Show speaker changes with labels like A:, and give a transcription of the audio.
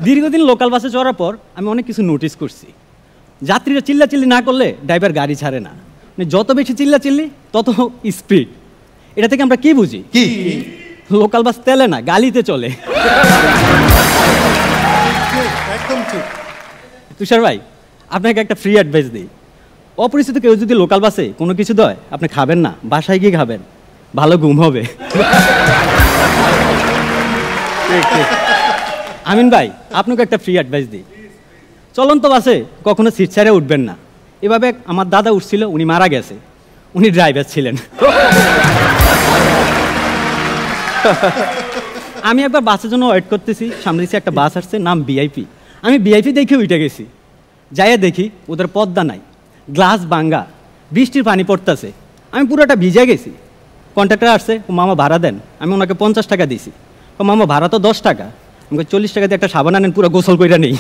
A: দীর্ঘদিন লোকাল বাসে চড়ার পর আমি অনেক কিছু নোটিস করছি। যাত্রীরা চিল্লাচিল্লি না করলে ড্রাইভার গাড়ি ছাড়ে না, মানে যত বেশি চিল্লাচিল্লি তত স্পিড। এটা থেকে আমরা কি বুঝি?
B: কি?
A: লোকাল বাস তেলে না, গালিতে চলে।
B: একদম ঠিক।
A: তুষার ভাই, আপনাকে একটা ফ্রি অ্যাডভাইস দিই। অপরিচিত কেউ যদি লোকাল বাসে কোনো কিছু দেয়, আপনি খাবেন না, বাসায় গিয়ে খাবেন, ভালো ঘুম হবে। আমিন ভাই, আপনাকে একটা ফ্রি অ্যাডভাইস দিই। চলন্ত বাসে কখনো সিট ছেড়ে উঠবেন না। এভাবে আমার দাদা উঠছিল, উনি মারা গেছে, উনি ড্রাইভার ছিলেন। আমি একবার বাসের জন্য ওয়েট করতেছি, সামনে দিকে একটা বাস আসছে, নাম ভিআইপি। আমি ভিআইপি দেখে উঠে গেছি। যাইয়া দেখি ওদের পর্দা নাই, গ্লাস ভাঙ্গা, বৃষ্টির পানি পড়তেছে, আমি পুরোটা ভিজে গেছি। কন্ট্রাক্টর আসছে, ও মামা ভাড়া দেন। আমি ওনাকে 50 টাকা দিছি। ও মামা ভাড়া তো 10 টাকা। আমাকে 40 টাকা দিয়ে একটা সাবান আনেন, পুরো গোসল কইরা নেই।